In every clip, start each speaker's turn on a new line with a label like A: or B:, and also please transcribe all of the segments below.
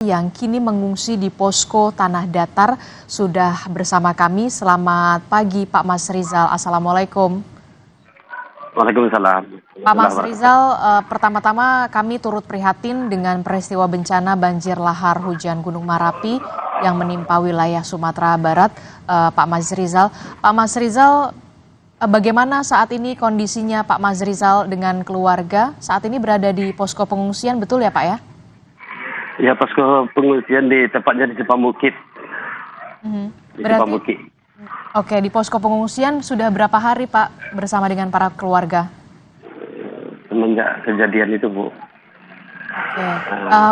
A: Yang kini mengungsi di posko Tanah Datar sudah bersama kami. Selamat pagi Pak Mas Rizal. Assalamualaikum.
B: Waalaikumsalam.
A: Pak Mas Rizal, pertama-tama kami turut prihatin dengan peristiwa bencana banjir lahar hujan Gunung Merapi yang menimpa wilayah Sumatera Barat. Pak Mas Rizal, bagaimana saat ini kondisinya Pak Mas Rizal dengan keluarga? Saat ini berada di posko pengungsian, betul ya Pak ya?
B: Ya, posko pengungsian tepatnya di Cipamukit. Di
A: Berarti,
B: Cipamukit.
A: oke, di posko pengungsian sudah berapa hari Pak bersama dengan para keluarga?
B: Semenjak kejadian itu, Bu.
A: Oke,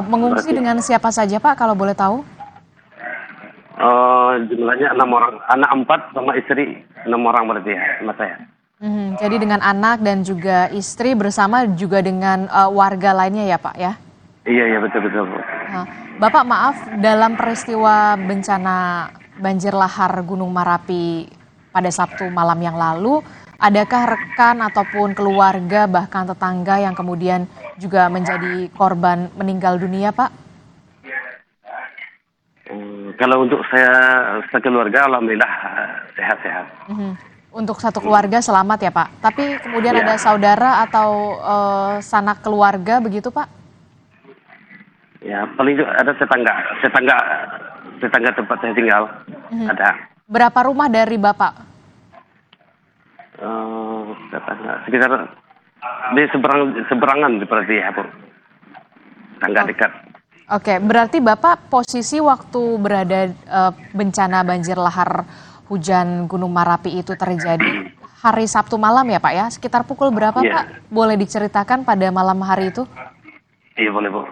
A: mengungsi
B: Berarti
A: dengan siapa saja Pak kalau boleh tahu?
B: jumlahnya 6 orang, anak 4 sama istri 6 orang berarti ya, sama saya.
A: Jadi dengan anak dan juga istri bersama juga dengan warga lainnya ya Pak ya?
B: Iya, betul, Bu.
A: Bapak maaf, dalam peristiwa bencana banjir lahar Gunung Merapi pada Sabtu malam yang lalu, adakah rekan ataupun keluarga bahkan tetangga yang kemudian juga menjadi korban meninggal dunia Pak?
B: Kalau untuk saya sekeluarga, alhamdulillah sehat-sehat.
A: Untuk satu keluarga selamat ya Pak, tapi kemudian
B: Ya,
A: ada saudara atau sanak keluarga begitu Pak?
B: ya paling juga ada tetangga tempat saya tinggal. Ada
A: Berapa rumah dari Bapak?
B: tetangga sekitar di seberangan seperti ya, Bu. Tangga dekat.
A: Oke, berarti Bapak posisi waktu berada bencana banjir lahar hujan Gunung Merapi itu terjadi hari Sabtu malam ya Pak ya? Sekitar pukul berapa
B: Iya.
A: Pak? Boleh diceritakan pada malam hari itu?
B: Iya, boleh, Bu.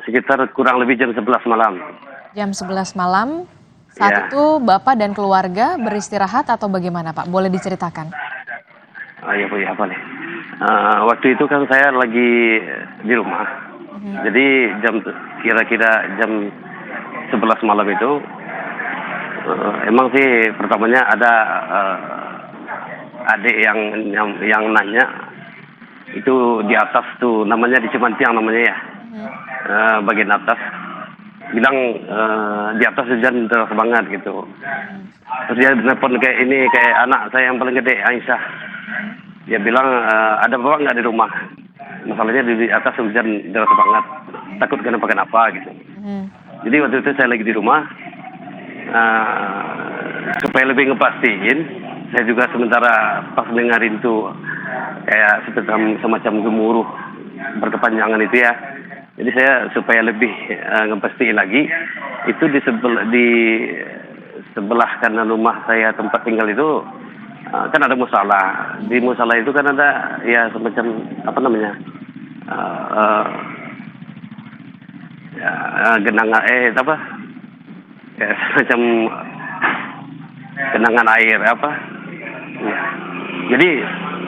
B: Sekitar kurang lebih jam 11 malam.
A: Jam 11 malam. Saat
B: Ya.
A: itu Bapak dan keluarga beristirahat atau bagaimana Pak? Boleh diceritakan?
B: Iya, Bu, ya boleh. Waktu itu kan saya lagi di rumah. Jadi kira-kira jam 11 malam itu emang sih pertamanya ada adik yang nanya itu di atas tuh, namanya di Cimantiang namanya ya. Bagian atas bilang di atas hujan deras banget gitu. Terus dia telepon kayak anak saya yang paling gede, Aisyah. Dia bilang ada bapak nggak di rumah? Masalahnya di atas hujan deras banget. Takut kenapa-kenapa gitu. Jadi waktu itu saya lagi di rumah. Supaya lebih ngepastiin, saya juga sementara pas dengerin tuh kayak semacam gemuruh berkepanjangan itu ya. Jadi saya supaya lebih ngepastiin lagi, itu di sebelah kanan rumah saya tempat tinggal itu kan ada musala. Di musala itu kan ada ya semacam apa namanya genangan apa kayak semacam genangan air apa ya. Jadi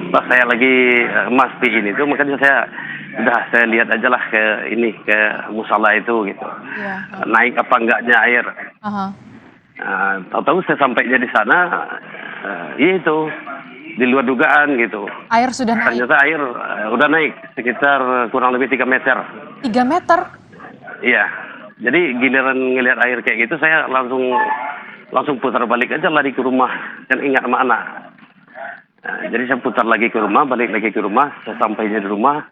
B: pas saya lagi mastiin itu, makanya saya lihat aja lah ke musala itu gitu.
A: Iya.
B: Naik apa enggaknya air. Tahu-tahu saya sampainya di sana, itu di luar dugaan gitu.
A: Air sudah naik
B: Ternyata air udah naik sekitar kurang lebih 3 meter.
A: 3 meter?
B: Iya. Jadi giliran ngelihat air kayak gitu, saya langsung putar balik aja, lari ke rumah. Kan ingat sama anak. Jadi saya putar lagi ke rumah, balik lagi ke rumah. Saya sampainya di rumah,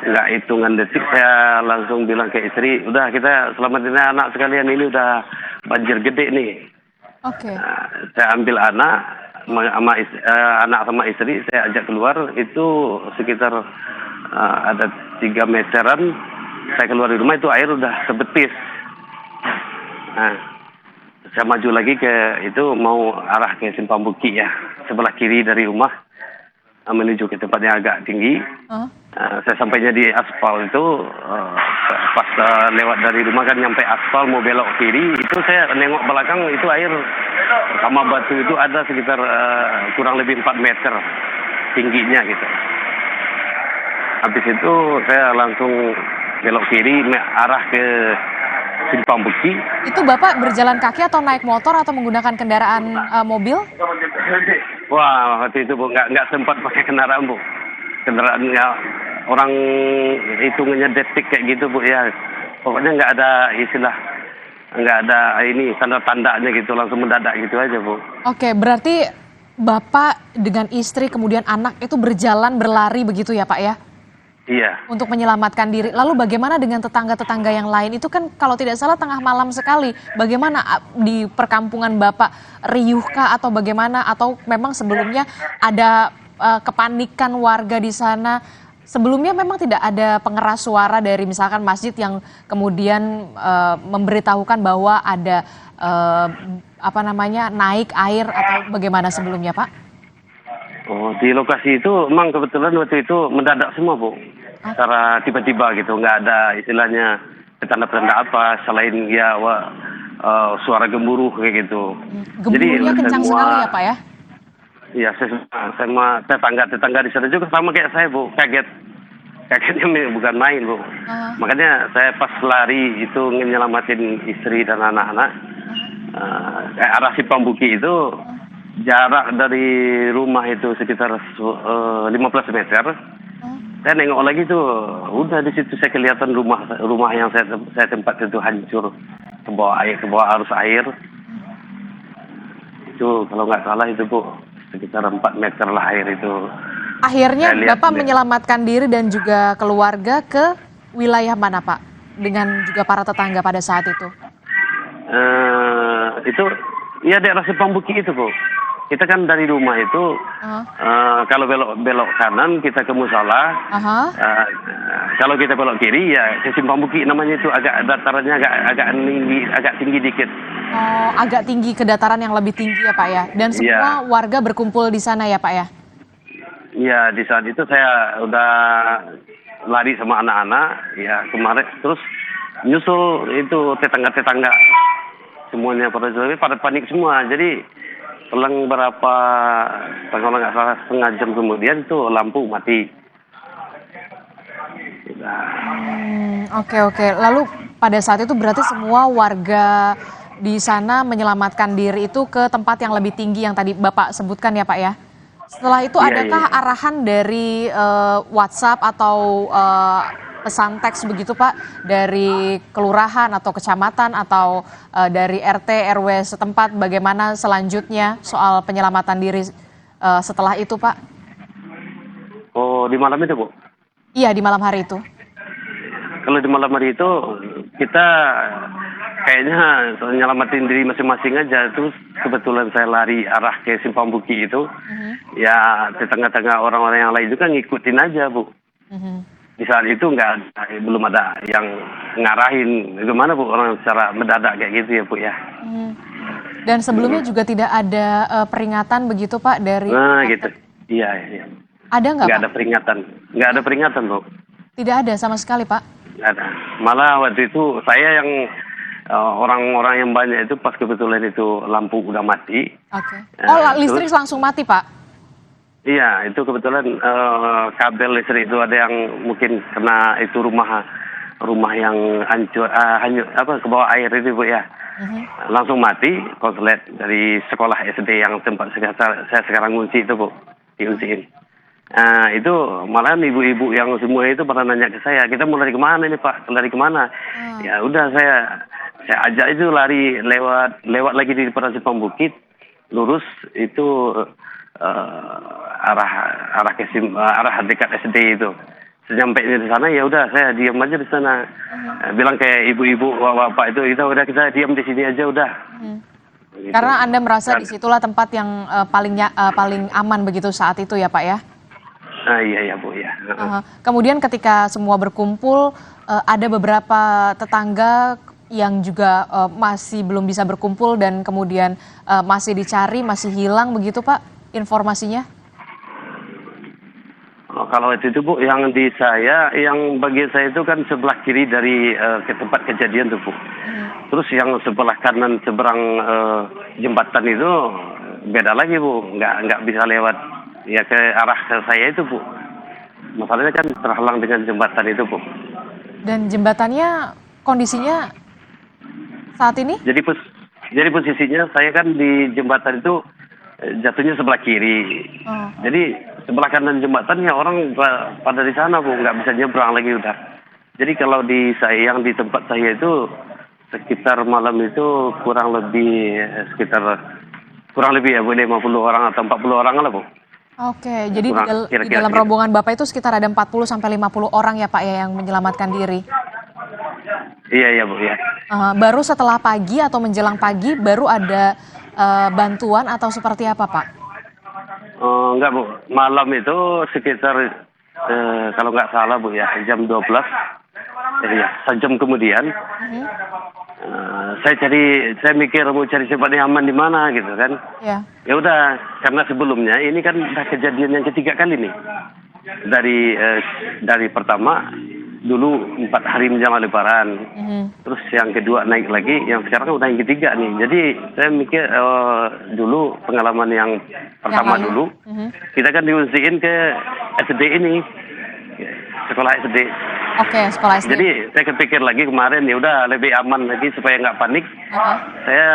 B: nggak hitungan detik saya langsung bilang ke istri, udah kita selamatin anak sekalian, ini udah banjir gede nih.
A: Oke.
B: Saya ambil anak sama istri, saya ajak keluar, itu sekitar ada 3 meteran. Saya keluar di rumah, itu air udah sebetis. Saya maju lagi itu mau arah ke Simpang Bukit ya, sebelah kiri dari rumah, menuju ke tempat yang agak tinggi. Saya sampainya di aspal itu, pas lewat dari rumah kan nyampe aspal mau belok kiri, itu saya nengok belakang, itu air sama batu itu ada sekitar kurang lebih 4 meter tingginya gitu. Habis itu saya langsung belok kiri arah ke Simpang Bukit.
A: Itu Bapak berjalan kaki atau naik motor atau menggunakan kendaraan mobil?
B: Wah, waktu itu Bu nggak sempat pakai kendaraan, Bu. Kendaraannya orang hitungannya detik kayak gitu, Bu ya. Pokoknya nggak ada istilah, nggak ada ini tanda-tandanya gitu, langsung mendadak gitu aja, Bu.
A: Oke, berarti Bapak dengan istri kemudian anak itu berjalan berlari begitu ya Pak ya?
B: Iya.
A: Untuk menyelamatkan diri. Lalu bagaimana dengan tetangga-tetangga yang lain? Itu kan kalau tidak salah tengah malam sekali. Bagaimana di perkampungan Bapak, riuhkah atau bagaimana? Atau memang sebelumnya ada kepanikan warga di sana? Sebelumnya memang tidak ada pengeras suara dari misalkan masjid yang kemudian memberitahukan bahwa ada naik air atau bagaimana sebelumnya Pak?
B: Oh, di lokasi itu emang kebetulan waktu itu mendadak semua, Bu. Secara tiba-tiba gitu, nggak ada istilahnya tanda-tanda apa selain ya suara gemuruh kayak gitu.
A: Gemuruhnya kencang sekali ya Pak ya?
B: Iya, sama tetangga di sana juga sama kayak saya, Bu, kagetnya bukan main, Bu. Makanya saya pas lari itu nyelamatin istri dan anak-anak, arah Simpang Buki itu jarak dari rumah itu sekitar 15 meter. Saya nengok lagi tuh, udah di situ saya kelihatan rumah yang saya tempat itu hancur ke bawah arus air. Itu kalau nggak salah itu, Bu, sekitar 4 meter lah air itu.
A: Akhirnya Bapak menyelamatkan diri dan juga keluarga ke wilayah mana Pak? Dengan juga para tetangga pada saat itu?
B: Itu ya daerah Simpang Buki itu, Bu. Kita kan dari rumah itu kalau belok kanan kita ke musola. Kalau kita belok kiri ya ke Simpang Buki, namanya itu agak datarannya agak tinggi dikit.
A: Oh, agak tinggi, ke dataran yang lebih tinggi ya Pak ya. Dan semua warga berkumpul di sana ya Pak ya?
B: Iya, di saat itu saya udah lari sama anak-anak ya kemarin, terus nyusul itu tetangga-tetangga semuanya pada panik semua. Jadi selang berapa, kalau nggak salah setengah jam kemudian itu lampu mati.
A: Oke. Lalu pada saat itu berarti semua warga di sana menyelamatkan diri itu ke tempat yang lebih tinggi yang tadi Bapak sebutkan ya Pak ya? Setelah itu adakah arahan dari WhatsApp atau pesan teks begitu Pak dari kelurahan atau kecamatan atau dari RT RW setempat bagaimana selanjutnya soal penyelamatan diri setelah itu Pak?
B: Oh, di malam itu, Bu?
A: Iya, di malam hari itu.
B: Kalau di malam hari itu kita kayaknya nyelamatin diri masing-masing aja. Terus kebetulan saya lari arah ke Simpang Buki itu, ya tetangga-tetangga orang-orang yang lain juga ngikutin aja, Bu. Di saat itu belum ada yang ngarahin gimana, Bu, orang secara mendadak kayak gitu ya, Bu ya.
A: Dan sebelumnya juga tidak ada peringatan begitu Pak dari
B: gitu. Iya.
A: Ada nggak Pak?
B: Nggak ada peringatan, Bu.
A: Tidak ada sama sekali Pak?
B: Nggak ada. Malah waktu itu saya yang orang-orang yang banyak itu pas kebetulan itu lampu udah mati.
A: Oke. Listrik langsung mati Pak?
B: Iya, itu kebetulan kabel listrik itu ada yang mungkin kena itu rumah yang hancur, ke bawah air itu, Bu ya. Langsung mati, konslet dari sekolah SD yang tempat saya sekarang ngungsi itu, Bu, diungsiin. Itu malahan ibu-ibu yang semua itu pada nanya ke saya, kita mau lari kemana ini Pak, lari kemana? Ya udah saya ajak itu lari lewat lagi di depan Simpang Bukit, lurus itu arah dekat SD itu. Sampai di sana ya udah saya diam aja di sana. Bilang kayak ibu-ibu bapak itu kita diam di sini aja udah. Gitu.
A: Karena Anda merasa disitulah tempat yang paling aman begitu saat itu ya Pak ya?
B: Iya Bu ya.
A: Kemudian ketika semua berkumpul ada beberapa tetangga yang juga masih belum bisa berkumpul dan kemudian masih dicari, masih hilang begitu Pak informasinya?
B: Kalau itu Bu, yang bagian saya itu kan sebelah kiri dari ke tempat kejadian tuh Bu. Terus yang sebelah kanan seberang jembatan itu beda lagi Bu, nggak bisa lewat ya ke arah saya itu Bu. Masalahnya kan terhalang dengan jembatan itu Bu.
A: Dan jembatannya kondisinya saat ini?
B: Jadi posisinya saya kan di jembatan itu jatuhnya sebelah kiri. Jadi sebelah kanan jembatan ya orang pada di sana Bu, nggak bisa nyebrang lagi udah. Jadi kalau di saya yang di tempat saya itu sekitar malam itu kurang lebih ya Bu 50 orang atau 40 orang lah Bu.
A: Oke, jadi
B: Kurang
A: di
B: kira-kira
A: dalam
B: segitu.
A: rombongan Bapak itu sekitar ada 40 sampai 50 orang ya Pak ya yang menyelamatkan diri.
B: Iya Bu ya.
A: Baru setelah pagi atau menjelang pagi baru ada bantuan atau seperti apa Pak?
B: Enggak Bu, malam itu sekitar kalau nggak salah Bu ya jam 12 ya sejam kemudian
A: Mhm.
B: saya mikir mau cari tempat yang aman di mana gitu kan.
A: Ya.
B: Ya udah, karena sebelumnya ini kan udah kejadian yang ketiga kali nih. Dari pertama dulu 4 hari menjelang Lebaran,
A: Mhm.
B: terus yang kedua naik lagi, yang sekarang udah yang ketiga nih. Jadi saya mikir dulu pengalaman yang pertama
A: lalu?
B: dulu,
A: Mhm.
B: kita kan diungsiin ke SD ini, sekolah SD.
A: Oke, sekolah SD.
B: Jadi saya kepikir lagi kemarin ya udah lebih aman lagi supaya nggak panik.
A: Aha.
B: Saya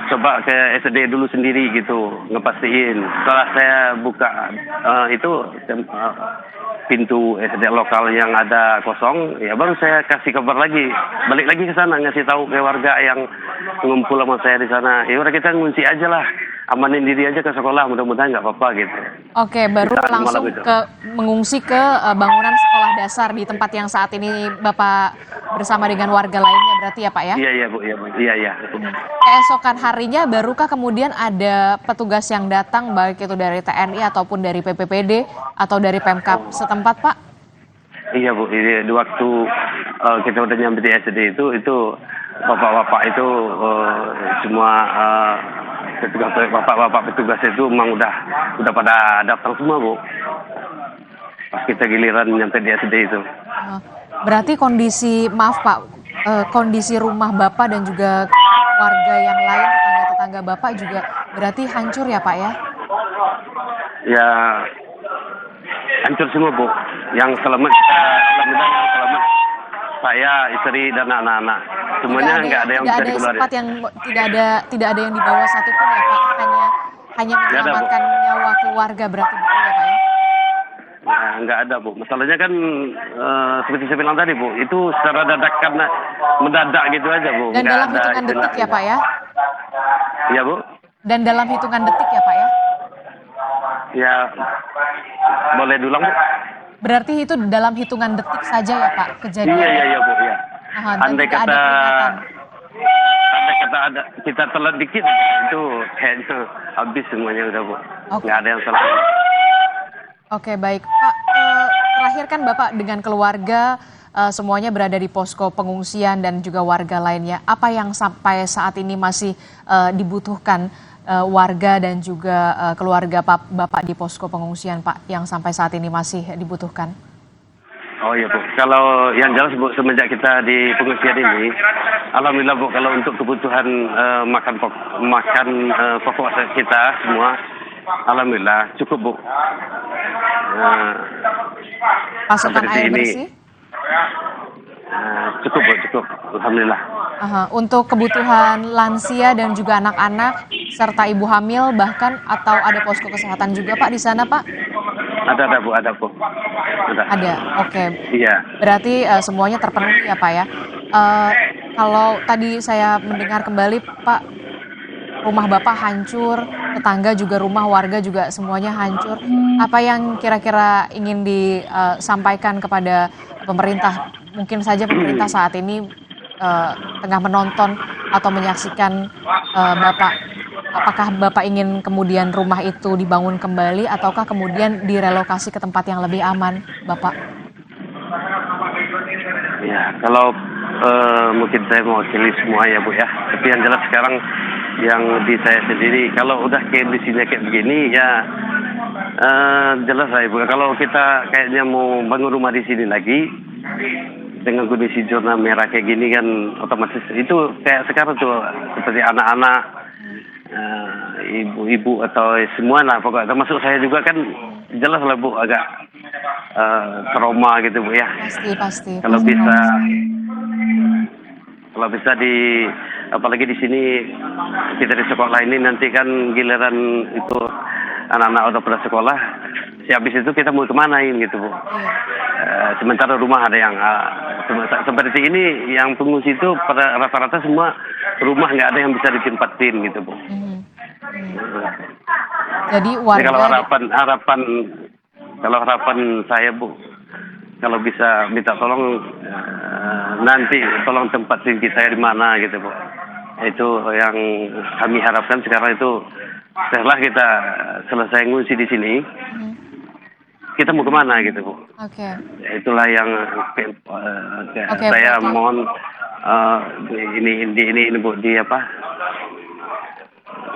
B: coba ke SD dulu sendiri gitu, ngepastiin. Setelah saya buka pintu SD lokal yang ada kosong, ya baru saya kasih kabar lagi, balik lagi ke sana ngasih tahu ke warga yang ngumpul sama saya di sana. Ya udah kita ngunci aja lah, amanin diri aja ke sekolah, mudah-mudahan nggak apa-apa gitu.
A: Oke, baru
B: Saat
A: langsung
B: malam itu.
A: mengungsi ke bangunan sekolah dasar di tempat yang saat ini Bapak bersama dengan warga lainnya berarti ya Pak ya?
B: Iya Bu, iya.
A: Keesokan harinya barukah kemudian ada petugas yang datang baik itu dari TNI ataupun dari PPPD atau dari Pemkab setempat Pak?
B: Iya Bu, ini di waktu kita udah nyampe di SD itu bapak-bapak itu semua bapak-bapak petugas itu emang udah pada datang semua Bu. Pas kita giliran nyampe di SD itu.
A: Berarti kondisi rumah Bapak dan juga warga yang lain, tetangga-tetangga Bapak juga berarti hancur ya Pak ya?
B: Ya hancur semua Bu. Yang selamat alhamdulillah yang selamat saya, istri dan anak-anak. Semuanya nggak ada yang bisa dikeluarin.
A: Tidak ada yang dibawa satupun ya Pak, hanya menyelamatkan nyawa keluarga berarti betul ya Pak ya?
B: Nah, nggak ada Bu. Masalahnya kan seperti saya bilang tadi Bu, itu secara dadakan mendadak gitu aja Bu.
A: Dan
B: Nggak
A: dalam
B: ada
A: hitungan detik ya Pak ya?
B: Iya Bu.
A: Dan dalam hitungan detik ya Pak ya?
B: Ya boleh dulang Bu.
A: Berarti itu dalam hitungan detik saja ya Pak kejadian?
B: Iya Bu ya.
A: Dan tidak ada peringatan.
B: Andai kata kita telat dikit itu kayaknya habis semuanya udah Bu.
A: Oke.
B: Nggak ada yang salah.
A: Oke baik Pak, terakhir kan Bapak dengan keluarga semuanya berada di posko pengungsian dan juga warga lainnya. Apa yang sampai saat ini masih dibutuhkan warga dan juga keluarga Bapak di posko pengungsian Pak yang sampai saat ini masih dibutuhkan?
B: Oh iya Bu, kalau yang jelas Bu semenjak kita di pengungsian ini, alhamdulillah Bu kalau untuk kebutuhan makan pokok kita semua, alhamdulillah cukup Bu.
A: Pasokan air bersih?
B: Cukup Bu, cukup, alhamdulillah.
A: Untuk kebutuhan lansia dan juga anak-anak serta ibu hamil bahkan atau ada posko kesehatan juga Pak di sana Pak?
B: Ada Bu.
A: Ada, oke.
B: Iya.
A: Berarti semuanya terpenuhi ya Pak ya. Kalau tadi saya mendengar kembali Pak, rumah Bapak hancur, tetangga juga rumah warga juga semuanya hancur. Apa yang kira-kira ingin disampaikan kepada pemerintah? Mungkin saja pemerintah saat ini tengah menonton atau menyaksikan Bapak. Apakah Bapak ingin kemudian rumah itu dibangun kembali ataukah kemudian direlokasi ke tempat yang lebih aman, Bapak?
B: Ya, kalau mungkin saya mewakili semua ya Bu ya. Tapi yang jelas sekarang yang di saya sendiri, kalau udah kondisinya kayak begini ya jelas lah Bu. Kalau kita kayaknya mau bangun rumah di sini lagi dengan kondisi zona merah kayak gini kan otomatis itu kayak sekarang tuh seperti anak-anak, ibu-ibu atau semua lah pokoknya termasuk saya juga kan jelas lah Bu agak trauma gitu Bu ya.
A: Pasti.
B: Kalau bisa apalagi di sini kita di sekolah ini nanti kan giliran itu anak-anak udah pada sekolah, habis itu kita mau kemanain gitu Bu. sementara rumah ada yang seperti ini, yang pengungsi itu pada rata-rata semua rumah nggak ada yang bisa ditempatin gitu Bu.
A: Jadi
B: Jadi
A: warga
B: kalau harapan saya Bu, kalau bisa minta tolong nanti tolong tempatin kita di mana gitu Bu. Itu yang kami harapkan sekarang itu setelah kita selesai ngungsi di sini, kita mau kemana gitu Bu.
A: Oke.
B: Itulah yang saya
A: berarti-
B: mohon ini Bu, di apa?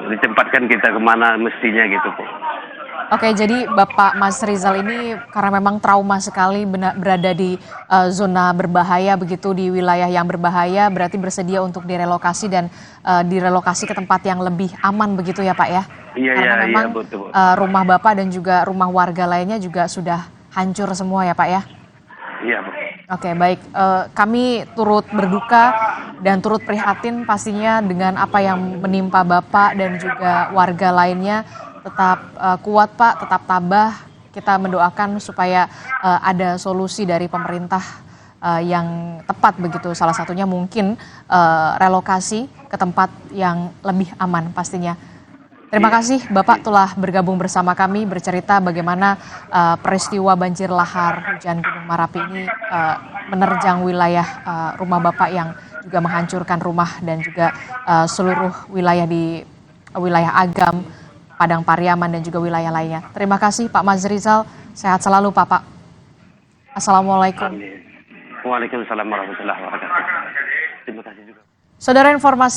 B: Ditempatkan kita kemana mestinya gitu Bu.
A: Oke, jadi Bapak Mas Rizal ini karena memang trauma sekali berada di zona berbahaya begitu, di wilayah yang berbahaya, berarti bersedia untuk direlokasi dan direlokasi ke tempat yang lebih aman begitu ya Pak ya? Karena memang
B: betul.
A: rumah Bapak dan juga rumah warga lainnya juga sudah hancur semua ya Pak ya?
B: Iya Bu.
A: Oke, baik. Kami turut berduka dan turut prihatin pastinya dengan apa yang menimpa Bapak dan juga warga lainnya. Tetap kuat Pak, tetap tabah. Kita mendoakan supaya ada solusi dari pemerintah yang tepat begitu. Salah satunya mungkin relokasi ke tempat yang lebih aman pastinya. Terima kasih Bapak telah bergabung bersama kami bercerita bagaimana peristiwa banjir lahar hujan Gunung Merapi ini menerjang wilayah rumah Bapak yang juga menghancurkan rumah dan juga seluruh wilayah di wilayah Agam, Padang Pariaman dan juga wilayah lainnya. Terima kasih Pak Mas Rizal, sehat selalu Pak. Assalamualaikum.
B: Waalaikumsalam warahmatullahi wabarakatuh. Terima kasih juga.
A: Saudara, informasi